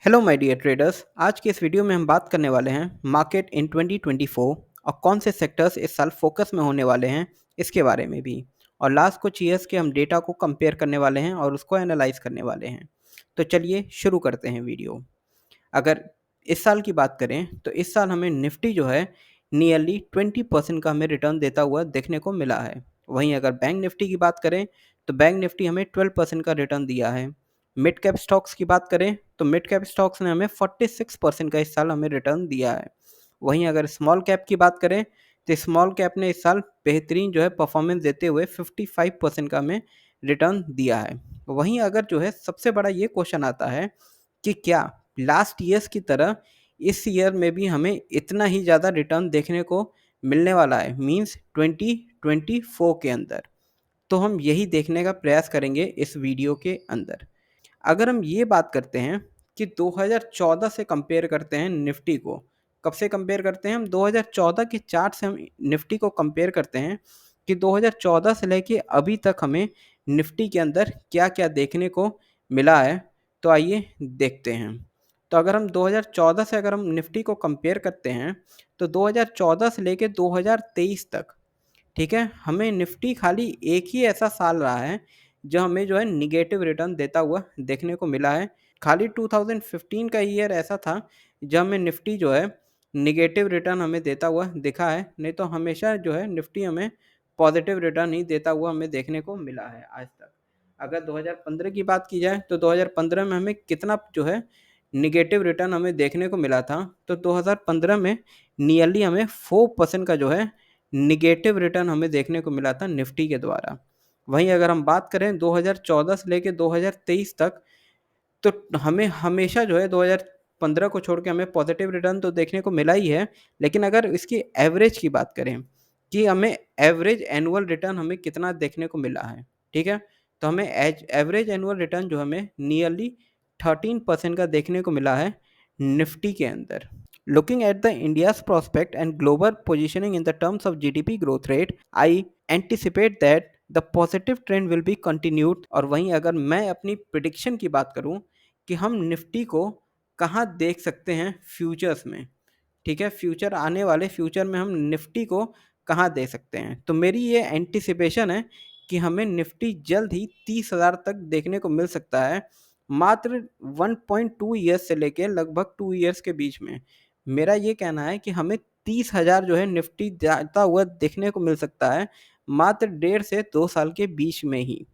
Hello my dear traders. आज के इस वीडियो में हम बात करने वाले हैं मार्केट इन 2024 और कौन से सेक्टर्स इस साल फोकस में होने वाले हैं इसके बारे में भी। और लास्ट कुछ ईयर्स के हम डेटा को कंपेयर करने वाले हैं और उसको एनालाइज करने वाले हैं। तो चलिए शुरू करते हैं वीडियो। अगर इस साल की बात करें तो इस साल हमें निफ्टी जो है नियरली 20% का हमें रिटर्न देता हुआ देखने को मिला है। वहीं अगर बैंक निफ्टी की बात करें तो बैंक निफ्टी हमें 12% का रिटर्न दिया है। मिड कैप स्टॉक्स की बात करें तो मिड कैप स्टॉक्स ने हमें 46% का इस साल हमें रिटर्न दिया है। वहीं अगर स्मॉल कैप की बात करें तो स्मॉल कैप ने इस साल बेहतरीन जो है परफॉर्मेंस देते हुए 55% का हमें रिटर्न दिया है। वहीं अगर जो है सबसे बड़ा ये क्वेश्चन आता है कि क्या लास्ट ईयर्स की तरह इस ईयर में भी हमें इतना ही ज़्यादा रिटर्न देखने को मिलने वाला है, मींस 2024 के अंदर। तो हम यही देखने का प्रयास करेंगे इस वीडियो के अंदर। अगर हम ये बात करते हैं कि 2014 से कंपेयर करते हैं निफ्टी को, कब से कंपेयर करते हैं हम 2014 के चार्ट से हम निफ्टी को कंपेयर करते हैं कि 2014 से लेके अभी तक हमें निफ्टी के अंदर क्या क्या देखने को मिला है। तो आइए देखते हैं। तो अगर हम 2014 से अगर हम निफ्टी को कंपेयर करते हैं तो 2014 से लेके 2023 तक, ठीक है, हमें निफ्टी खाली एक ही ऐसा साल रहा है जो हमें जो है निगेटिव रिटर्न देता हुआ देखने को मिला है। खाली 2015 का ईयर ऐसा था जब हमें निफ्टी जो है निगेटिव रिटर्न हमें देता हुआ दिखा है, नहीं तो हमेशा जो है निफ्टी हमें पॉजिटिव रिटर्न ही देता हुआ हमें देखने को मिला है आज तक। अगर 2015 की बात की जाए तो 2015 में हमें कितना जो है निगेटिव रिटर्न हमें देखने को मिला था, तो 2015 में नियरली हमें 4% का जो है निगेटिव रिटर्न हमें देखने को मिला था निफ्टी के द्वारा। वहीं अगर हम बात करें 2014 से लेके 2023 तक, तो हमें हमेशा जो है 2015 को छोड़ के हमें पॉजिटिव रिटर्न तो देखने को मिला ही है। लेकिन अगर इसकी एवरेज की बात करें कि हमें एवरेज एनुअल रिटर्न हमें कितना देखने को मिला है, ठीक है, तो हमें एवरेज एनुअल रिटर्न जो हमें नियरली 13% का देखने को मिला है निफ्टी के अंदर। Looking at the India's prospect and global positioning in the terms of GDP growth rate, I anticipate that the positive trend will be continued। और वहीं अगर मैं अपनी प्रिडिक्शन की बात करूं कि हम निफ्टी को कहां देख सकते हैं फ्यूचर्स में, ठीक है, फ्यूचर आने वाले फ्यूचर में हम निफ्टी को कहाँ दे सकते हैं, तो मेरी ये एंटिसिपेशन है कि हमें निफ्टी जल्द ही 30,000 तक देखने को मिल सकता है, मात्र 1.2 ईयर्स से लेके लगभग 2 ईयर्स के बीच में। मेरा ये कहना है कि हमें 30,000 जो है निफ्टी जाता हुआ देखने को मिल सकता है मात्र 1.5 से 2 साल के बीच में ही।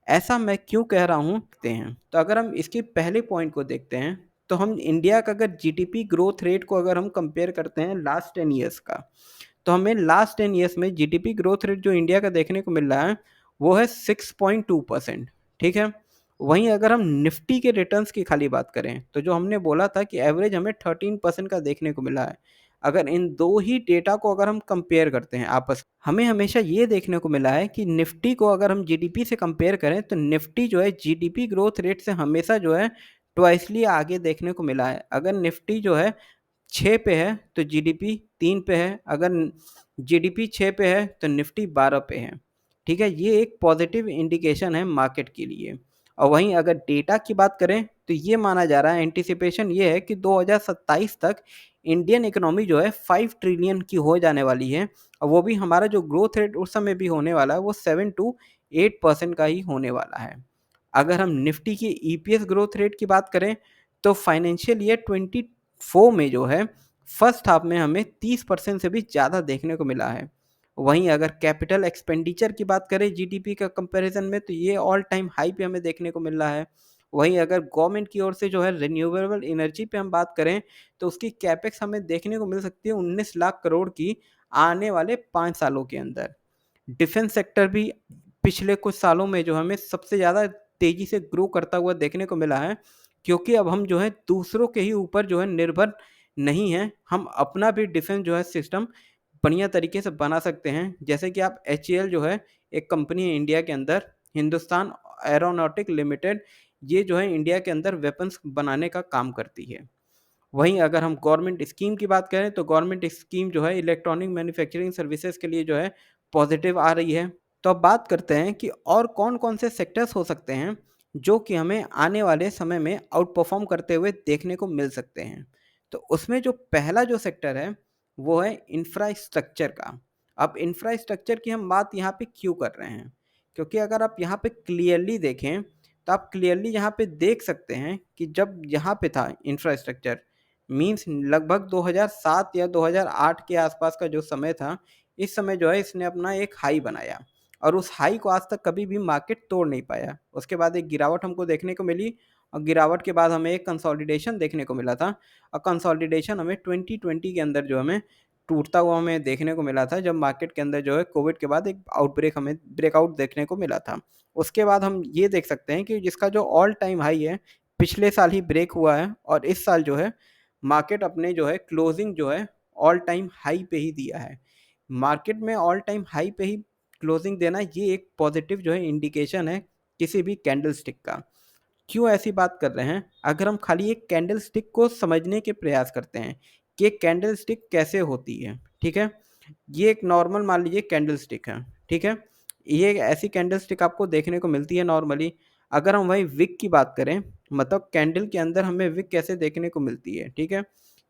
ऐसा मैं क्यों कह रहा हूँ देखते हैं। तो अगर हम इसके पहले पॉइंट को देखते हैं तो हम इंडिया का अगर जीडीपी ग्रोथ रेट को अगर हम कंपेयर करते हैं लास्ट 10 ईयर्स का, तो हमें लास्ट 10 ईयर्स में जीडीपी ग्रोथ रेट जो इंडिया का देखने को मिल रहा है वो है 6.2%, ठीक है। वहीं अगर हम निफ्टी के रिटर्न्स की खाली बात करें तो जो हमने बोला था कि एवरेज हमें 13% का देखने को मिला है। अगर इन दो ही डेटा को अगर हम कंपेयर करते हैं आपस, हमें हमेशा ये देखने को मिला है कि निफ्टी को अगर हम जीडीपी से कंपेयर करें तो निफ्टी जो है जीडीपी ग्रोथ रेट से हमेशा जो है ट्वाइसली आगे देखने को मिला है। अगर निफ्टी जो है 6 पे है तो जीडीपी 3 पे है, अगर जीडीपी 6 पे है तो निफ्टी 12 पे है, ठीक है। ये एक पॉजिटिव इंडिकेशन है मार्केट के लिए। और वहीं अगर डेटा की बात करें तो ये माना जा रहा है, एंटिसिपेशन ये है कि 2027 तक इंडियन इकोनॉमी जो है 5 ट्रिलियन की हो जाने वाली है। और वो भी हमारा जो ग्रोथ रेट उस समय भी होने वाला है वो 7 to 8% का ही होने वाला है। अगर हम निफ्टी की ईपीएस ग्रोथ रेट की बात करें तो फाइनेंशियल ईयर 24 में जो है फर्स्ट हाफ में हमें 30% से भी ज़्यादा देखने को मिला है। वहीं अगर कैपिटल एक्सपेंडिचर की बात करें जीडीपी का कंपैरिजन में तो ये ऑल टाइम हाई पे हमें देखने को मिल रहा है। वहीं अगर गवर्नमेंट की ओर से जो है रिन्यूएबल एनर्जी पे हम बात करें तो उसकी कैपेक्स हमें देखने को मिल सकती है 19 लाख करोड़ की आने वाले 5 सालों के अंदर। डिफेंस सेक्टर भी पिछले कुछ सालों में जो हमें सबसे ज़्यादा तेज़ी से ग्रो करता हुआ देखने को मिला है, क्योंकि अब हम जो है दूसरों के ही ऊपर जो है निर्भर नहीं हैं, हम अपना भी डिफेंस जो है सिस्टम बढ़िया तरीके से बना सकते हैं। जैसे कि आप एचएएल जो है एक कंपनी है इंडिया के अंदर, हिंदुस्तान एरोनॉटिक लिमिटेड, ये जो है इंडिया के अंदर वेपन्स बनाने का काम करती है। वहीं अगर हम गवर्नमेंट स्कीम की बात करें तो गवर्नमेंट स्कीम जो है इलेक्ट्रॉनिक मैन्युफैक्चरिंग सर्विसेज के लिए जो है पॉजिटिव आ रही है। तो अब बात करते हैं कि और कौन-कौन से सेक्टर्स हो सकते हैं जो कि हमें आने वाले समय में आउट परफॉर्म करते हुए देखने को मिल सकते हैं। तो उसमें जो पहला जो सेक्टर है वो है इंफ्रास्ट्रक्चर का। अब इंफ्रास्ट्रक्चर की हम बात यहाँ पे क्यों कर रहे हैं, क्योंकि अगर आप यहाँ पे क्लियरली देखें तो आप क्लियरली यहाँ पे देख सकते हैं कि जब यहाँ पे था इंफ्रास्ट्रक्चर, मींस लगभग 2007 या 2008 के आसपास का जो समय था, इस समय जो है इसने अपना एक हाई बनाया और उस हाई को आज तक कभी भी मार्केट तोड़ नहीं पाया। उसके बाद एक गिरावट हमको देखने को मिली और गिरावट के बाद हमें एक कंसोलिडेशन देखने को मिला था और कंसोलिडेशन हमें 2020 के अंदर जो हमें टूटता हुआ हमें देखने को मिला था, जब मार्केट के अंदर जो है कोविड के बाद एक आउटब्रेक हमें ब्रेकआउट देखने को मिला था। उसके बाद हम ये देख सकते हैं कि जिसका जो ऑल टाइम हाई है पिछले साल ही ब्रेक हुआ है और इस साल जो है मार्केट अपने जो है क्लोजिंग जो है ऑल टाइम हाई पे ही दिया है। मार्केट में ऑल टाइम हाई पे ही क्लोजिंग देना ये एक पॉजिटिव जो है इंडिकेशन है किसी भी कैंडल स्टिक का। क्यों ऐसी बात कर रहे हैं? अगर हम खाली एक कैंडल स्टिक को समझने के प्रयास करते हैं कि एक कैंडल स्टिक कैसे होती है, ठीक है? ये एक नॉर्मल मान लीजिए कैंडल स्टिक है, ठीक है? ये एक ऐसी कैंडल स्टिक आपको देखने को मिलती है नॉर्मली। अगर हम वहीं विक की बात करें, मतलब कैंडल के अंदर हमें विक कैसे देखने को मिलती है, ठीक है?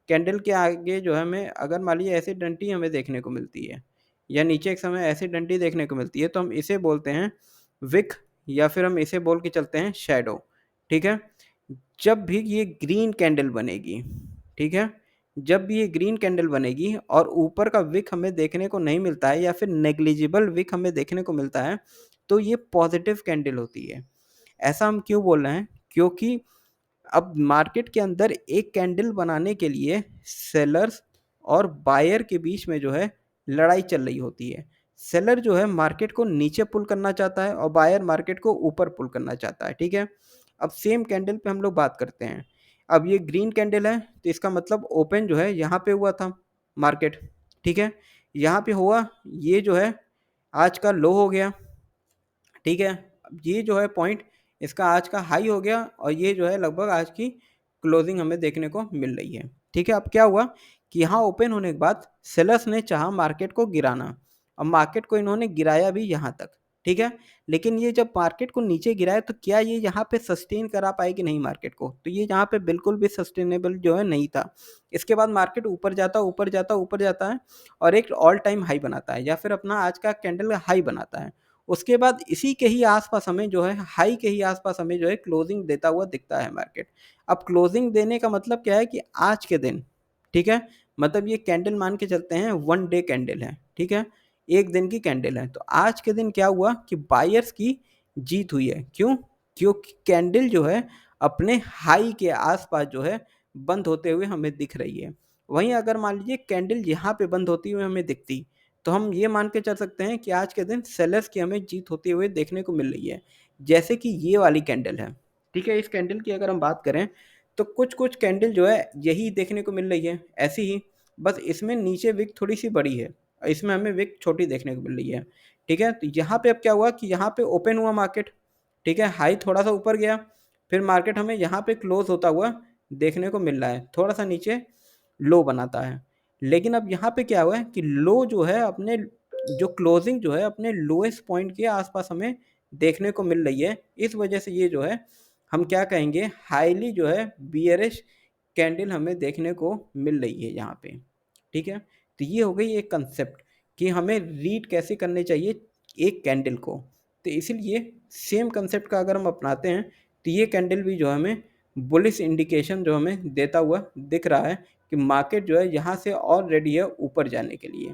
कैंडल के आगे जो है हमें अगर मान लीजिए ऐसी डंटी हमें देखने को मिलती है या नीचे एक समय ऐसी डंडी देखने को मिलती है, तो हम इसे बोलते हैं विक या फिर हम इसे बोल के चलते हैं शैडो, ठीक है? जब भी ये ग्रीन कैंडल बनेगी, ठीक है? जब भी ये ग्रीन कैंडल बनेगी और ऊपर का विक हमें देखने को नहीं मिलता है या फिर नेग्लिजिबल विक हमें देखने को मिलता है, तो ये पॉजिटिव कैंडल होती है। ऐसा हम क्यों बोल रहे हैं? क्योंकि अब मार्केट के अंदर एक कैंडल बनाने के लिए सेलर्स और बायर के बीच में जो है लड़ाई चल रही होती है। सेलर जो है मार्केट को नीचे पुल करना चाहता है और बायर मार्केट को ऊपर पुल करना चाहता है, ठीक है? अब सेम कैंडल पे हम लोग बात करते हैं। अब ये ग्रीन कैंडल है तो इसका मतलब ओपन जो है यहाँ पे हुआ था मार्केट, ठीक है? यहाँ पे हुआ, ये जो है आज का लो हो गया, ठीक है? अब ये जो है पॉइंट इसका आज का हाई हो गया और ये जो है लगभग आज की क्लोजिंग हमें देखने को मिल रही है, ठीक है? अब क्या हुआ कि यहाँ ओपन होने के बाद सेलर्स ने चाहा मार्केट को गिराना और मार्केट को इन्होंने गिराया भी यहाँ तक, ठीक है? लेकिन ये जब मार्केट को नीचे गिराया तो क्या ये यहाँ पे सस्टेन करा पाएगी? नहीं मार्केट को, तो ये यहाँ पे बिल्कुल भी सस्टेनेबल जो है नहीं था। इसके बाद मार्केट ऊपर जाता ऊपर जाता ऊपर जाता है और एक ऑल टाइम हाई बनाता है या फिर अपना आज का कैंडल का हाई बनाता है। उसके बाद इसी के ही आसपास हमें जो है हाई के ही आसपास हमें जो है क्लोजिंग देता हुआ दिखता है मार्केट। अब क्लोजिंग देने का मतलब क्या है कि आज के दिन, ठीक है? मतलब ये कैंडल मान के चलते हैं 1 डे कैंडल है, ठीक है? एक दिन की कैंडल है। तो आज के दिन क्या हुआ कि बायर्स की जीत हुई है। क्यों? क्योंकि कैंडल जो है अपने हाई के आसपास जो है बंद होते हुए हमें दिख रही है। वहीं अगर मान लीजिए कैंडल यहाँ पे बंद होती हुई हमें दिखती, तो हम ये मान के चल सकते हैं कि आज के दिन सेलर्स की हमें जीत होती हुई देखने को मिल रही है। जैसे कि ये वाली कैंडल है, ठीक है? इस कैंडल की अगर हम बात करें तो कुछ-कुछ कैंडल जो है यही देखने को मिल रही है, ऐसी ही, बस इसमें नीचे विक थोड़ी-सी बड़ी है और इसमें हमें विक छोटी देखने को मिल रही है, ठीक है? तो यहाँ पे अब क्या हुआ कि यहाँ पे ओपन हुआ मार्केट, ठीक है? हाई थोड़ा-सा ऊपर गया, फिर मार्केट हमें यहाँ पे क्लोज़ होता हुआ देखने को मिल रहा है, थोड़ा-सा नीचे लो बनाता है। लेकिन अब यहाँ पे क्या हुआ है कि लो जो है अपने जो क्लोजिंग जो है अपने लोएस्ट पॉइंट के आसपास हमें देखने को मिल रही है। इस वजह से ये जो है हम क्या कहेंगे, हाईली जो है बियरिश कैंडल हमें देखने को मिल रही है यहाँ पे, ठीक है? तो ये हो गई एक कंसेप्ट कि हमें रीड कैसे करने चाहिए एक कैंडल को। तो इसीलिए सेम कंसेप्ट का अगर हम अपनाते हैं तो ये कैंडल भी जो है हमें बुलिश इंडिकेशन जो हमें देता हुआ दिख रहा है कि मार्केट जो है यहाँ से और रेडी है ऊपर जाने के लिए।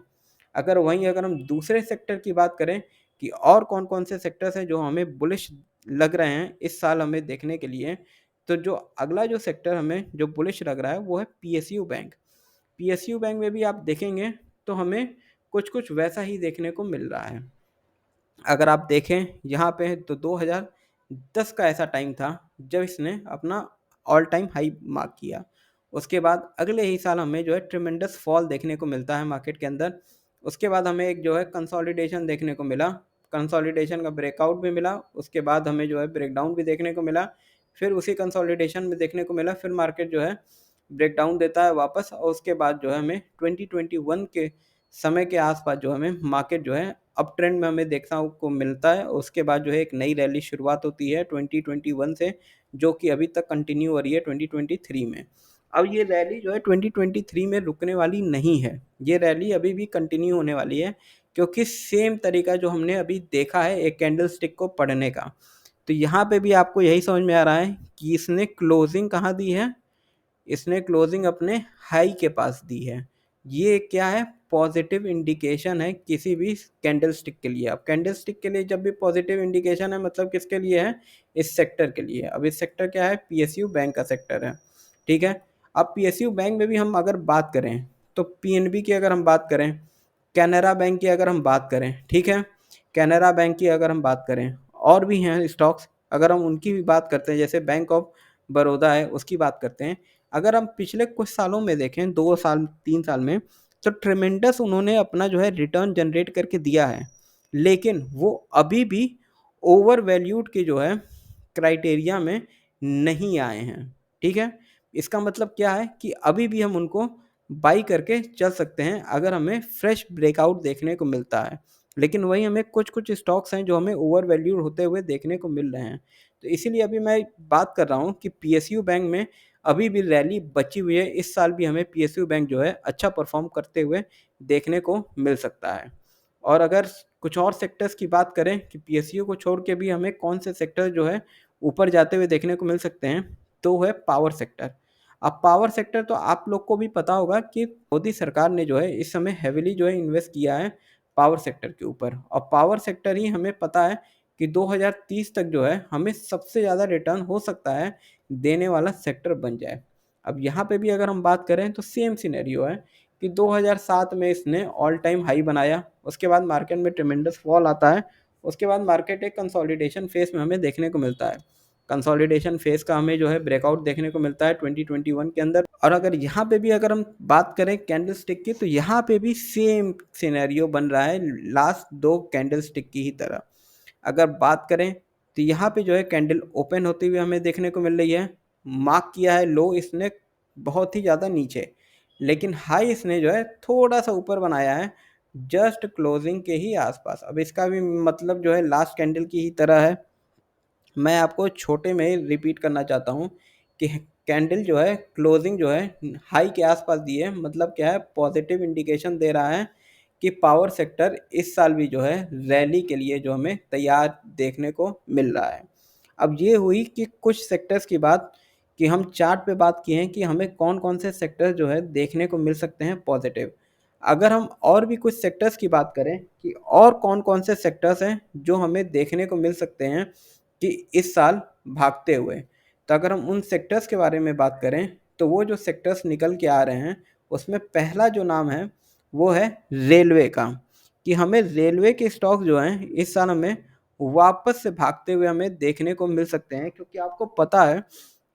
अगर हम दूसरे सेक्टर की बात करें कि और कौन-कौन से सेक्टर्स हैं जो हमें बुलिश लग रहे हैं इस साल हमें देखने के लिए, तो जो अगला जो सेक्टर हमें जो बुलिश लग रहा है वो है पीएसयू बैंक। पीएसयू बैंक में भी आप देखेंगे तो हमें कुछ-कुछ वैसा ही देखने को मिल रहा है। अगर आप देखें यहाँ पे तो 2010 का ऐसा टाइम था जब इसने अपना ऑल टाइम हाई मार्क किया। उसके बाद अगले ही साल हमें जो है ट्रिमेंडस फॉल देखने को मिलता है मार्केट के अंदर। उसके बाद हमें एक जो है कंसोलिडेशन देखने को मिला, कंसोलिडेशन का ब्रेकआउट भी मिला, उसके बाद हमें जो है ब्रेकडाउन भी देखने को मिला, फिर उसी कंसोलिडेशन में देखने को मिला, फिर मार्केट जो है ब्रेकडाउन देता है वापस और उसके बाद जो है हमें 2021 के समय के आसपास जो हमें मार्केट जो है अप ट्रेंड में हमें देखने को मिलता है। उसके बाद जो है एक नई रैली शुरुआत होती है 2021 से, जो कि अभी तक कंटिन्यू हो रही है 2023 में। अब ये रैली जो है 2023 में रुकने वाली नहीं है, ये रैली अभी भी कंटिन्यू होने वाली है, क्योंकि सेम तरीका जो हमने अभी देखा है एक कैंडल स्टिक को पढ़ने का, तो यहाँ पे भी आपको यही समझ में आ रहा है कि इसने क्लोजिंग कहाँ दी है, इसने क्लोजिंग अपने हाई के पास दी है। ये क्या है, पॉजिटिव इंडिकेशन है किसी भी कैंडल स्टिक के लिए। अब कैंडल स्टिक के लिए जब भी पॉजिटिव इंडिकेशन है, मतलब किसके लिए है, इस सेक्टर के लिए। अब इस सेक्टर क्या है, पीएसयू बैंक का सेक्टर है, ठीक है। अब पीएसयू बैंक में भी हम अगर बात करें तो पीएनबी की अगर हम बात करें, कैनरा बैंक की अगर हम बात करें, ठीक है, कैनरा बैंक की अगर हम बात करें, और भी हैं स्टॉक्स, अगर हम उनकी भी बात करते हैं, जैसे बैंक ऑफ बड़ौदा है उसकी बात करते हैं। अगर हम पिछले कुछ सालों में देखें, 2 साल 3 साल में, तो ट्रेमेंडस उन्होंने अपना जो है रिटर्न जनरेट करके दिया है, लेकिन वो अभी भी ओवर वैल्यूड के जो है क्राइटेरिया में नहीं आए हैं, ठीक है। इसका मतलब क्या है कि अभी भी हम उनको बाई करके चल सकते हैं अगर हमें फ्रेश ब्रेकआउट देखने को मिलता है। लेकिन वहीं हमें कुछ स्टॉक्स हैं जो हमें ओवर वैल्यूड होते हुए देखने को मिल रहे हैं। तो इसीलिए अभी मैं बात कर रहा हूँ कि पीएसयू बैंक में अभी भी रैली बची हुई है। इस साल भी हमें पीएसयू बैंक जो है अच्छा परफॉर्म करते हुए देखने को मिल सकता है। और अगर कुछ और सेक्टर्स की बात करें कि पीएसयू को छोड़ के भी हमें कौन से सेक्टर जो है ऊपर जाते हुए देखने को मिल सकते हैं, तो है पावर सेक्टर। अब पावर सेक्टर तो आप लोग को भी पता होगा कि मोदी सरकार ने जो है इस समय हेविली जो है इन्वेस्ट किया है पावर सेक्टर के ऊपर, और पावर सेक्टर ही हमें पता है कि 2030 तक जो है हमें सबसे ज़्यादा रिटर्न हो सकता है देने वाला सेक्टर बन जाए। अब यहाँ पे भी अगर हम बात करें तो सेम सिनेरियो है कि 2007 में इसने ऑल टाइम हाई बनाया, उसके बाद मार्केट में ट्रेमेंडस फॉल आता है, उसके बाद मार्केट एक कंसोलिडेशन फेज में हमें देखने को मिलता है। कंसोलिडेशन फेज का हमें जो है ब्रेकआउट देखने को मिलता है 2021 के अंदर। और अगर यहाँ पे भी अगर हम बात करें कैंडल स्टिक की, तो यहाँ पे भी सेम सिनेरियो बन रहा है लास्ट 2 कैंडल स्टिक की ही तरह। अगर बात करें तो यहाँ पे जो है कैंडल ओपन होती हुई हमें देखने को मिल रही है। मार्क किया है लो इसने बहुत ही ज़्यादा नीचे, लेकिन हाई इसने जो है थोड़ा सा ऊपर बनाया है, जस्ट क्लोजिंग के ही आसपास। अब इसका भी मतलब जो है लास्ट कैंडल की ही तरह है। मैं आपको छोटे में ही रिपीट करना चाहता हूँ कि कैंडल जो है क्लोजिंग जो है हाई के आसपास दी है, मतलब क्या है, पॉजिटिव इंडिकेशन दे रहा है कि पावर सेक्टर इस साल भी जो है रैली के लिए जो हमें तैयार देखने को मिल रहा है। अब ये हुई कि कुछ सेक्टर्स की बात, कि हम चार्ट पे बात किए हैं कि हमें कौन कौन से सेक्टर्स जो है देखने को मिल सकते हैं पॉजिटिव। अगर हम और भी कुछ सेक्टर्स की बात करें कि और कौन कौन से सेक्टर्स हैं जो हमें देखने को मिल सकते हैं कि इस साल भागते हुए, तो अगर हम उन सेक्टर्स के बारे में बात करें तो वो जो सेक्टर्स निकल के आ रहे हैं उसमें पहला जो नाम है वो है रेलवे का, कि हमें रेलवे के स्टॉक जो हैं इस साल हमें वापस से भागते हुए हमें देखने को मिल सकते हैं, क्योंकि आपको पता है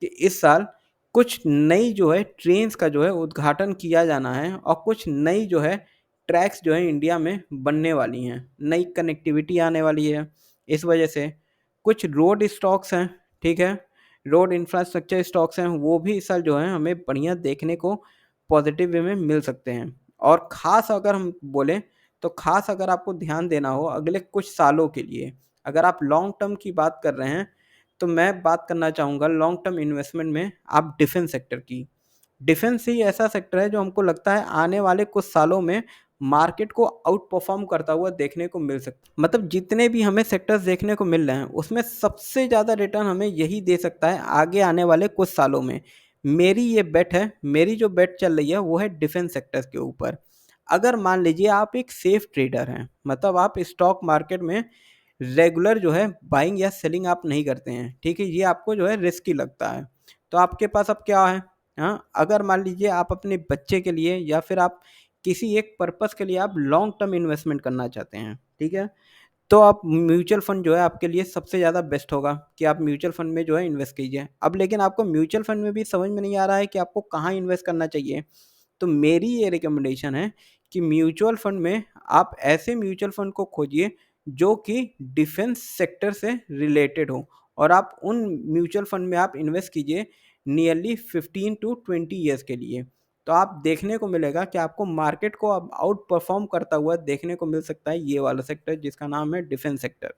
कि इस साल कुछ नई जो है ट्रेन्स का जो है उद्घाटन किया जाना है, और कुछ नई जो है ट्रैक्स जो है इंडिया में बनने वाली हैं, नई कनेक्टिविटी आने वाली है। इस वजह से कुछ रोड स्टॉक्स हैं, ठीक है, रोड इंफ्रास्ट्रक्चर स्टॉक्स हैं, वो भी इस साल जो है हमें बढ़िया देखने को पॉजिटिव वे में मिल सकते हैं। और ख़ास अगर हम बोलें तो ख़ास अगर आपको ध्यान देना हो अगले कुछ सालों के लिए, अगर आप लॉन्ग टर्म की बात कर रहे हैं, तो मैं बात करना चाहूँगा लॉन्ग टर्म इन्वेस्टमेंट में आप डिफेंस सेक्टर की। डिफेंस ही ऐसा सेक्टर है जो हमको लगता है आने वाले कुछ सालों में मार्केट को आउट परफॉर्म करता हुआ देखने को मिल सकता है। मतलब जितने भी हमें सेक्टर्स देखने को मिल रहे हैं उसमें सबसे ज़्यादा रिटर्न हमें यही दे सकता है आगे आने वाले कुछ सालों में। मेरी ये बेट है, मेरी जो बेट चल रही है वो है डिफेंस सेक्टर्स के ऊपर। अगर मान लीजिए आप एक सेफ ट्रेडर हैं, मतलब आप स्टॉक मार्केट में रेगुलर जो है बाइंग या सेलिंग आप नहीं करते हैं, ठीक है, ये आपको जो है रिस्की लगता है, तो आपके पास अब क्या है, हाँ, अगर मान लीजिए आप अपने बच्चे के लिए या फिर आप किसी एक पर्पस के लिए आप लॉन्ग टर्म इन्वेस्टमेंट करना चाहते हैं, ठीक है, तो आप म्यूचुअल फंड जो है आपके लिए सबसे ज़्यादा बेस्ट होगा कि आप म्यूचुअल फंड में जो है इन्वेस्ट कीजिए। अब लेकिन आपको म्यूचुअल फंड में भी समझ में नहीं आ रहा है कि आपको कहाँ इन्वेस्ट करना चाहिए, तो मेरी ये रिकमेंडेशन है कि म्यूचुअल फंड में आप ऐसे म्यूचुअल फंड को खोजिए जो कि डिफेंस सेक्टर से रिलेटेड हो, और आप उन म्यूचुअल फंड में आप इन्वेस्ट कीजिए नियरली 15 टू 20 ईयर्स के लिए। तो आप देखने को मिलेगा कि आपको मार्केट को अब आउट परफॉर्म करता हुआ देखने को मिल सकता है ये वाला सेक्टर जिसका नाम है डिफेंस सेक्टर।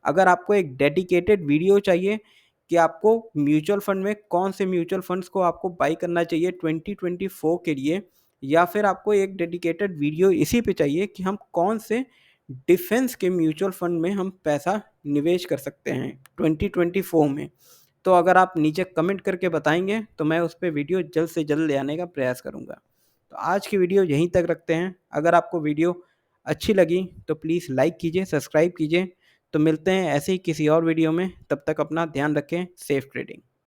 अगर आपको एक डेडिकेटेड वीडियो चाहिए कि आपको म्यूचुअल फंड में कौन से म्यूचुअल फंड्स को आपको बाई करना चाहिए 2024 के लिए, या फिर आपको एक डेडिकेटेड वीडियो इसी पे चाहिए कि हम कौन से डिफेंस के म्यूचुअल फंड में हम पैसा निवेश कर सकते हैं 2024 में, तो अगर आप नीचे कमेंट करके बताएंगे तो मैं उस पर वीडियो जल्द से जल्द ले आने का प्रयास करूँगा। तो आज की वीडियो यहीं तक रखते हैं। अगर आपको वीडियो अच्छी लगी तो प्लीज़ लाइक कीजिए, सब्सक्राइब कीजिए। तो मिलते हैं ऐसे ही किसी और वीडियो में, तब तक अपना ध्यान रखें। Safe trading.